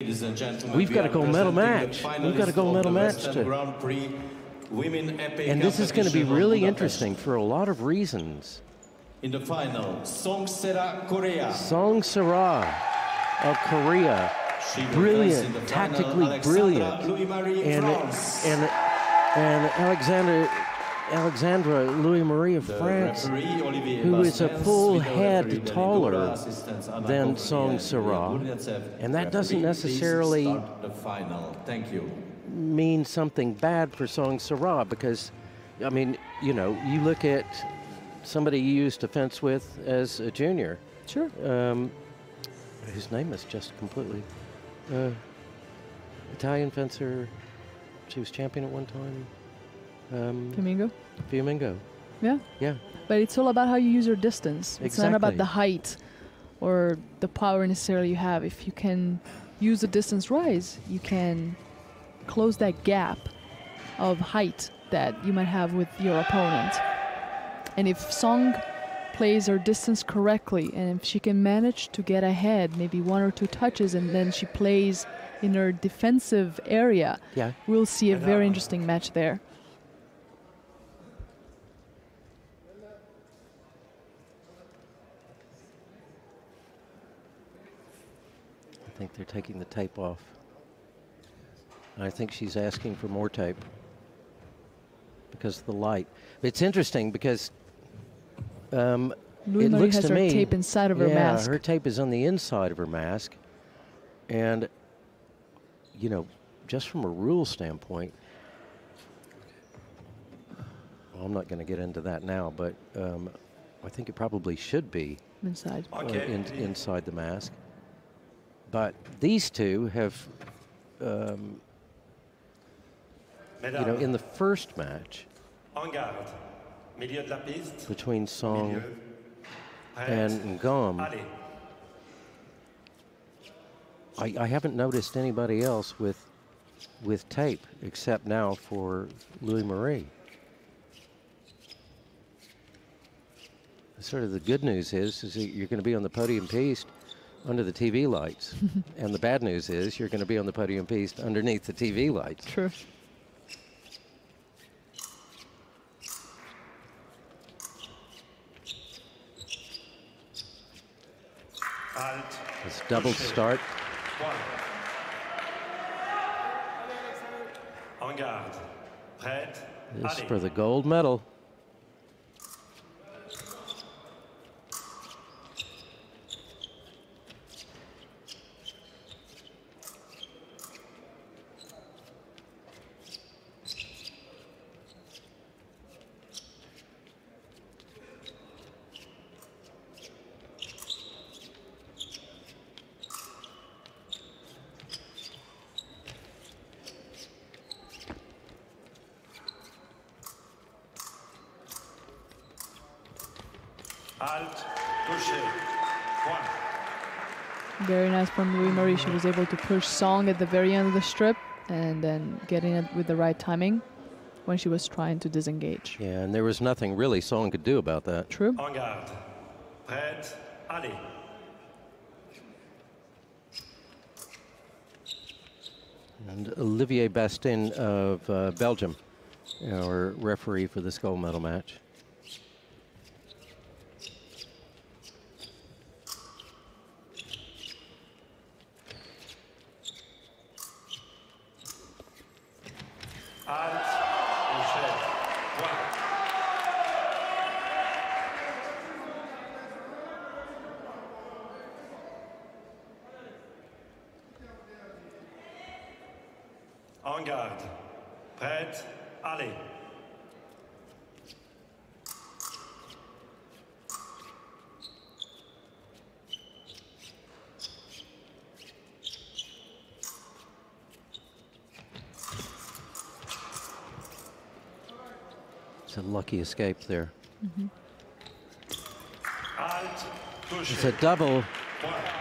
Ladies and gentlemen, we've got a gold medal match. We've got a gold medal match. Prix, women épée and this is going to be really interesting for a lot of reasons. In the final, Sera, Korea. Sera of Korea. Brilliant, tactically brilliant. And Alexandra Louis-Marie of France, who is a full head taller than Sera. And that doesn't necessarily mean something bad for Sera, because, I mean, you know, you look at somebody you used to fence with as a junior. Sure. Whose name is just completely... Italian fencer. She was champion at one time. Fiumingo. Yeah. Yeah. But it's all about how you use your distance. It's Exactly. not about the height or the power necessarily you have. If you can use the distance rise, you can close that gap of height that you might have with your opponent. And if Song plays her distance correctly, and if she can manage to get ahead, maybe one or two touches, and then she plays in her defensive area, yeah, we'll see a very interesting match there. I think they're taking the tape off. I think she's asking for more tape because of the light. It's interesting because it looks has to her me, tape inside of her mask. Yeah, her tape is on the inside of her mask. And, you know, just from a rule standpoint, well, I'm not going to get into that now, but I think it probably should be inside, inside the mask. But these two have, you know, in the first match between Song and Ngom, I haven't noticed anybody else with tape except now for Louis-Marie. Sort of the good news is that you're going to be on the podium piece under the TV lights. And the bad news is you're going to be on the podium piece underneath the TV lights. True. It's double start. This is for the gold medal. Very nice from Louis-Marie. She was able to push Song at the very end of the strip and then getting it with the right timing when she was trying to disengage. Yeah, and there was nothing really Song could do about that. True. En garde. Prête. Allez. And Olivier Bastin of Belgium, our referee for this gold medal match. En garde. Prête. Allez. It's a lucky escape there. Halt. It's a double,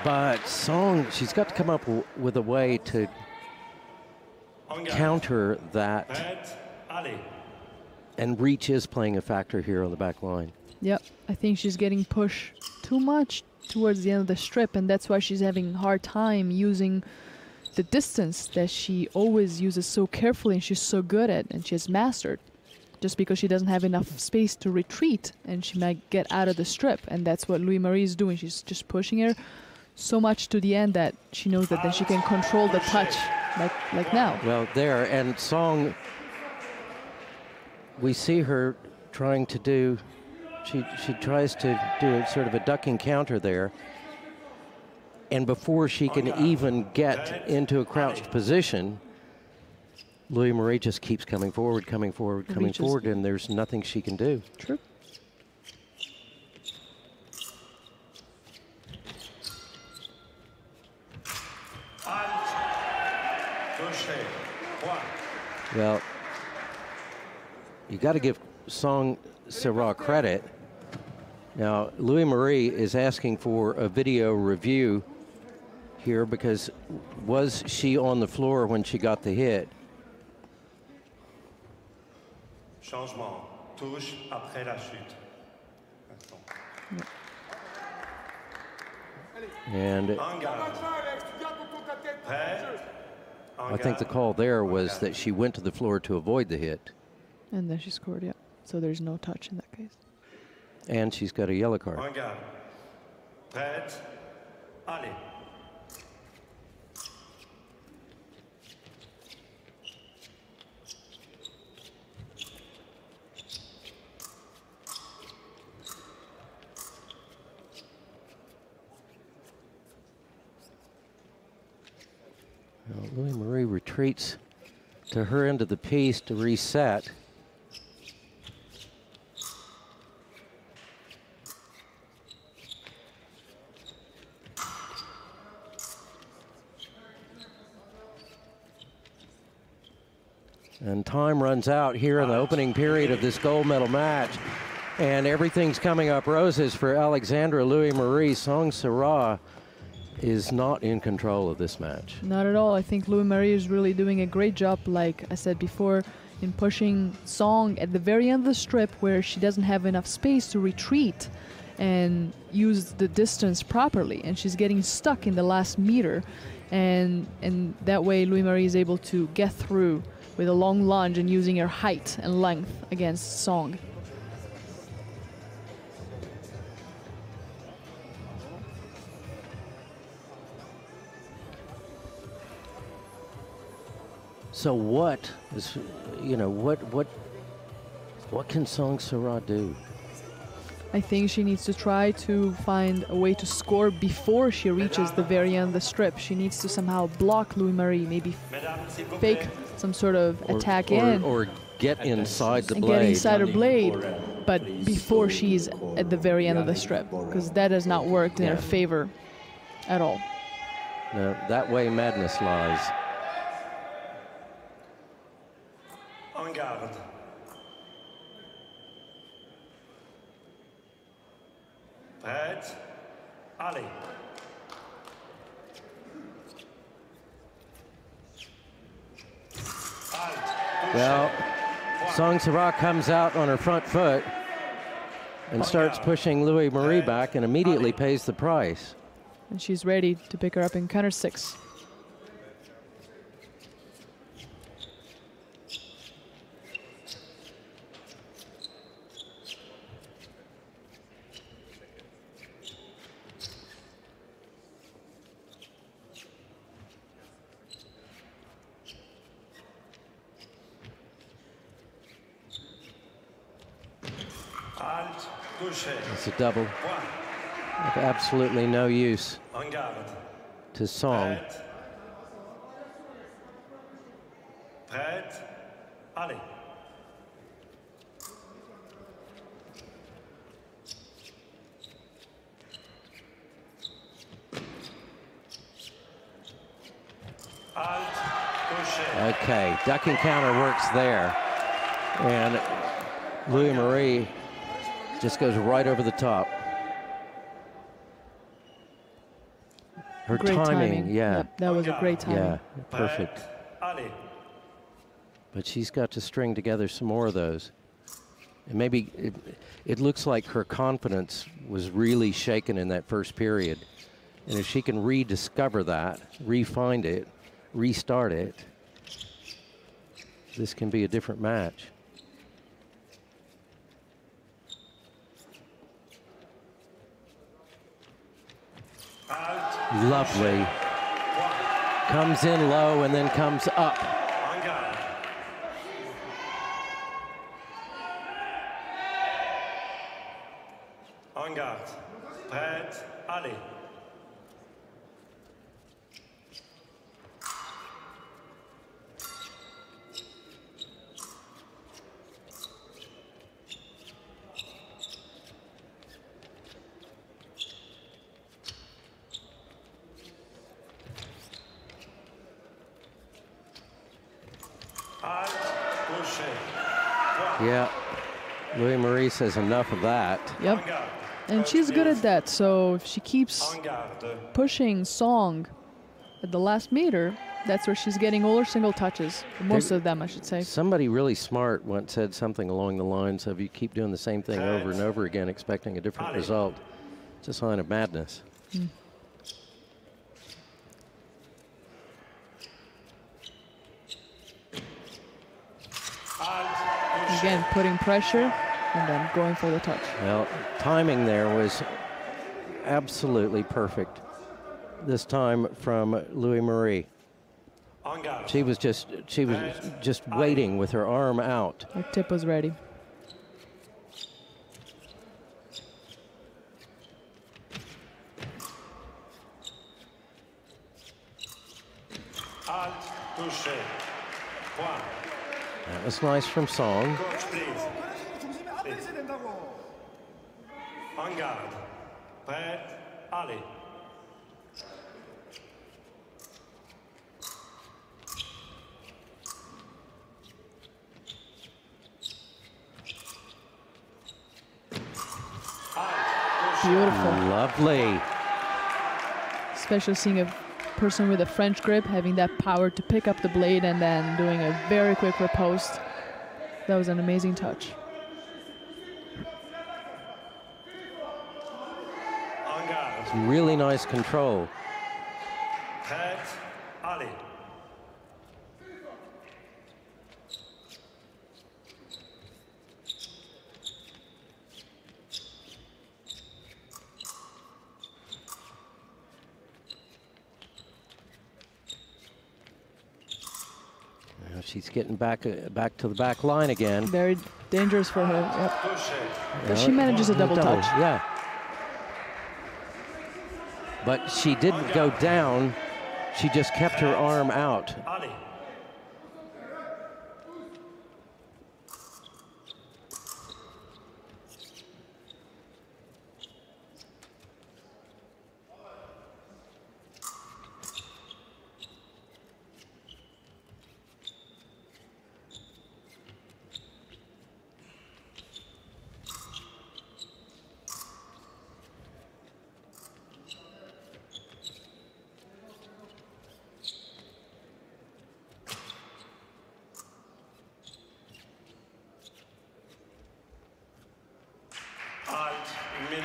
but Song, she's got to come up with a way to counter that, and reach is playing a factor here on the back line. Yep, I think she's getting pushed too much towards the end of the strip, and that's why she's having a hard time using the distance that she always uses so carefully and she's so good at and she has mastered, just because she doesn't have enough space to retreat and she might get out of the strip. And that's what Louis-Marie is doing. She's just pushing her so much to the end that she knows that then she can control the touch like now. Well, there, and Song, we see her trying to do, she tries to do a sort of a ducking counter there. And before she can even get into a crouched position, Louis-Marie just keeps coming forward, and there's nothing she can do. True. Well, you got to give Song Sera credit. Now, Louis-Marie is asking for a video review here because was she on the floor when she got the hit? Changement. Touche après la chute. And I think the call there was that she went to the floor to avoid the hit. And then she scored, yeah. So there's no touch in that case. And she's got a yellow card. Prête. Allez. Louis-Marie retreats to her end of the piece to reset. And time runs out here in the opening period of this gold medal match. And everything's coming up roses for Alexandra. Louis-Marie. Song Sera is not in control of this match. Not at all. I think Louis-Marie is really doing a great job, like I said before, in pushing Song at the very end of the strip where she doesn't have enough space to retreat and use the distance properly. And she's getting stuck in the last meter. And that way Louis-Marie is able to get through with a long lunge and using her height and length against Song. So what is, what can Song Sera do? I think she needs to try to find a way to score before she reaches the very end of the strip. She needs to somehow block Louis-Marie, maybe fake some sort of attack or get inside the blade. Get inside her blade, but before she's at the very end of the strip, because that has not worked in her favor at all. No, that way madness lies. En garde. Prête. Allez. Well, Song Sera comes out on her front foot and starts pushing Louis-Marie back and immediately pays the price. And she's ready to pick her up in counter 6. It's a double of absolutely no use to Song. Prête. Allez. Okay, ducking counter works there. And Louis-Marie just goes right over the top. Her timing, yeah. Yep, that was a great timing. Yeah, perfect. But she's got to string together some more of those. And maybe it looks like her confidence was really shaken in that first period. And if she can rediscover that, re-find it, restart it. This can be a different match. Lovely. Comes in low and then comes up. En garde. Prête, allez. Yeah, Louis-Marie says enough of that. Yep. And she's good at that, so if she keeps pushing Song at the last meter, that's where she's getting all her single touches. Most of them, I should say. Somebody really smart once said something along the lines of, you keep doing the same thing over and over again expecting a different result. It's a sign of madness. Mm. Again, putting pressure and then going for the touch. Well, timing there was absolutely perfect this time from Louis-Marie. She was just waiting with her arm out. Her tip was ready. That was nice from Song. En garde. Prête, allez. Beautiful. Lovely. Especially seeing a person with a French grip having that power to pick up the blade and then doing a very quick riposte. That was an amazing touch. Really nice control. Prête, allez. She's getting back to the back line again. Very dangerous for her. Yep. But she manages a double touch. Yeah. But she didn't go down. She just kept her arm out.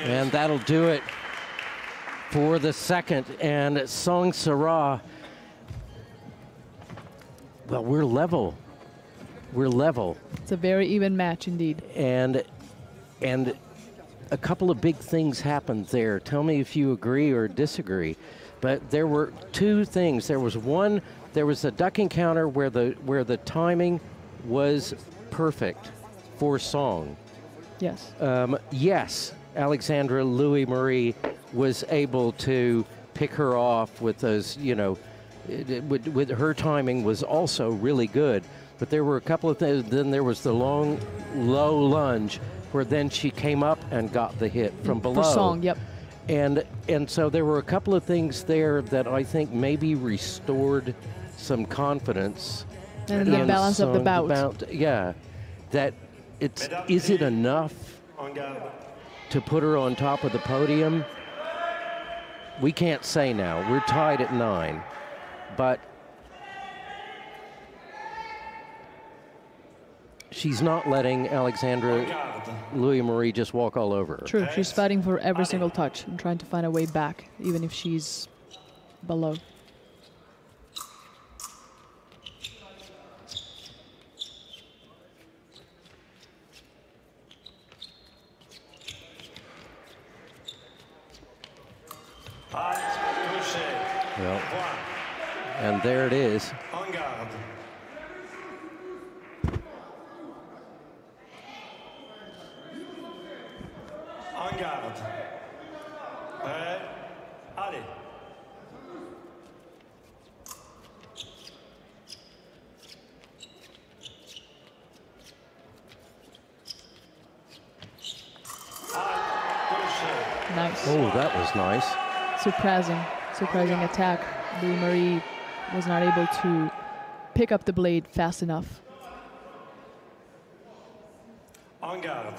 And that'll do it for the second. And Song Sera, well, we're level. We're level. It's a very even match indeed. And a couple of big things happened there. Tell me if you agree or disagree. But there were two things. There was one, there was a ducking counter where the timing was perfect for Song. Yes. Yes, Alexandra Louis-Marie was able to pick her off with those, you know, with her timing was also really good. But there were a couple of things. Then there was the long, low lunge where then she came up and got the hit from below. For Song, yep. And so there were a couple of things there that I think maybe restored some confidence. And the balance of the bout. Yeah. That is it enough to put her on top of the podium? We can't say now. We're tied at 9. But she's not letting Alexandra Louis-Marie just walk all over her. True. She's fighting for every single touch and trying to find a way back, even if she's below. Well, Point. and there it is. En garde. En garde. Prêt. Allez. Nice. Oh, that was nice. Surprising attack. Louis-Marie was not able to pick up the blade fast enough. En garde.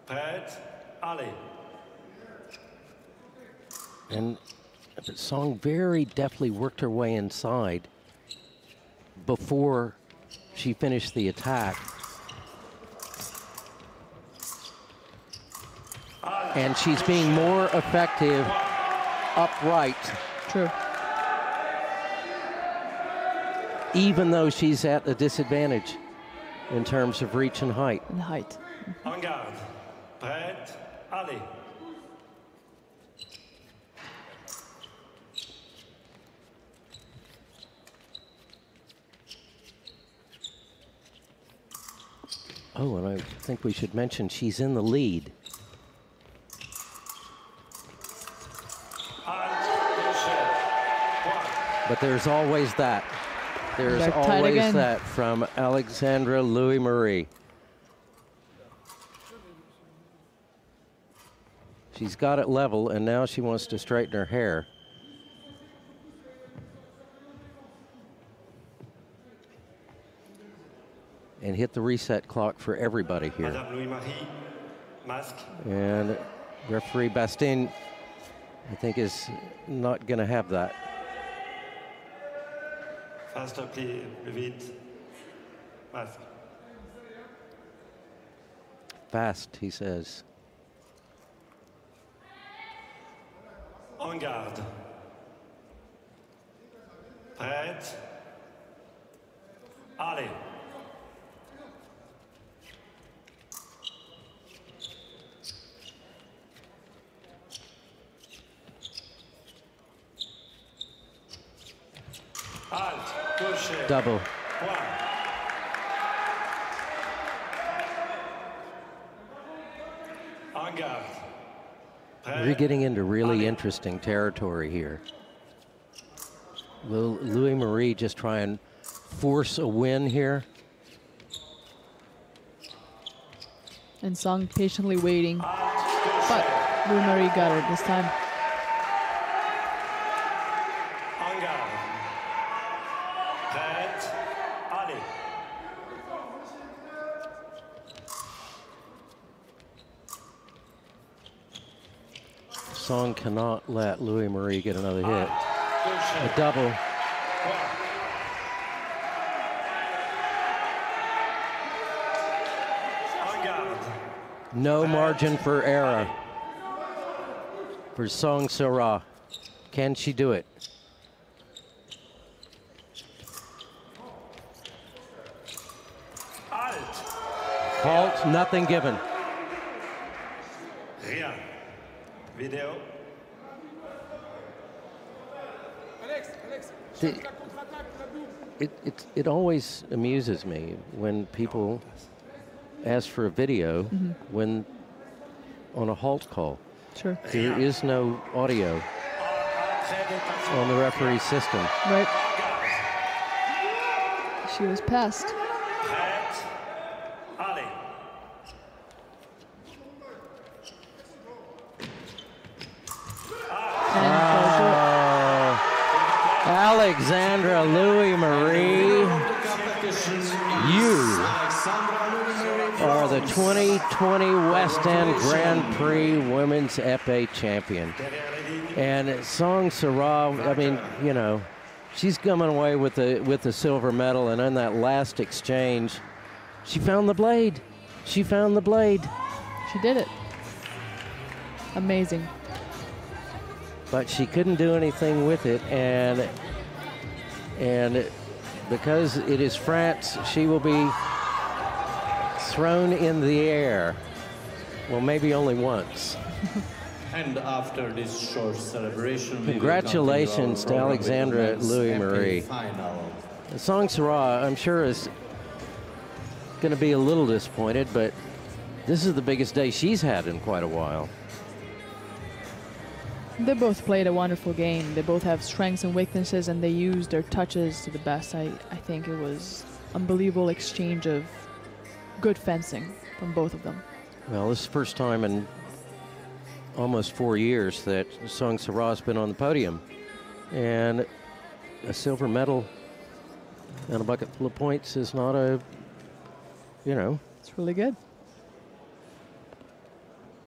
Prête. Allez. And Song very deftly worked her way inside before she finished the attack. And she's being more effective upright, True. even though she's at a disadvantage in terms of reach and height. And height. En garde. Prête. Allez. Oh, and I think we should mention she's in the lead. But there's always that. There's They're tied always again. that from Alexandra Louis-Marie. She's got it level, and now she wants to straighten her hair. And hit the reset clock for everybody here. Madame Louis-Marie. Masque. And referee Bastien, I think, is not going to have that. Faster, plus vite. Masque. Fast, he says. En garde. Prête. Allez. Halte. Gaucher. Double. Point. En garde. We're getting into really interesting territory here. Will Louis-Marie just try and force a win here? And Song patiently waiting. But Louis-Marie got it this time. En garde. Prête. Allez. Song cannot let Louis-Marie get another hit. Gaucher. A double. Point. En garde. No margin for error for Song Sera. Can she do it? Halte. Halt, nothing given. Rien. Vidéo. It always amuses me when people ask for a video when on a halt call. Sure. There is no audio on the referee system. Right. She was passed. Prête. Allez. And Alexandra Louis-Marie, you are the 2020 West End Grand Prix Women's Épée Champion. And Song Sera, I mean, you know, she's coming away with the silver medal, and in that last exchange, she found the blade. She found the blade. she did it. Amazing. But she couldn't do anything with it, and because it is France, she will be thrown in the air. Well, maybe only once. And after this short celebration, we will Congratulations to continue our program with the Alexandra men's Louis épée Marie. final. The song Sera, I'm sure, is going to be a little disappointed, but this is the biggest day she's had in quite a while. They both played a wonderful game. They both have strengths and weaknesses, and they used their touches to the best. I think it was unbelievable exchange of good fencing from both of them. Well, this is the first time in almost 4 years that Song Sera's been on the podium. And a silver medal and a bucket full of points is not a, you know. It's really good.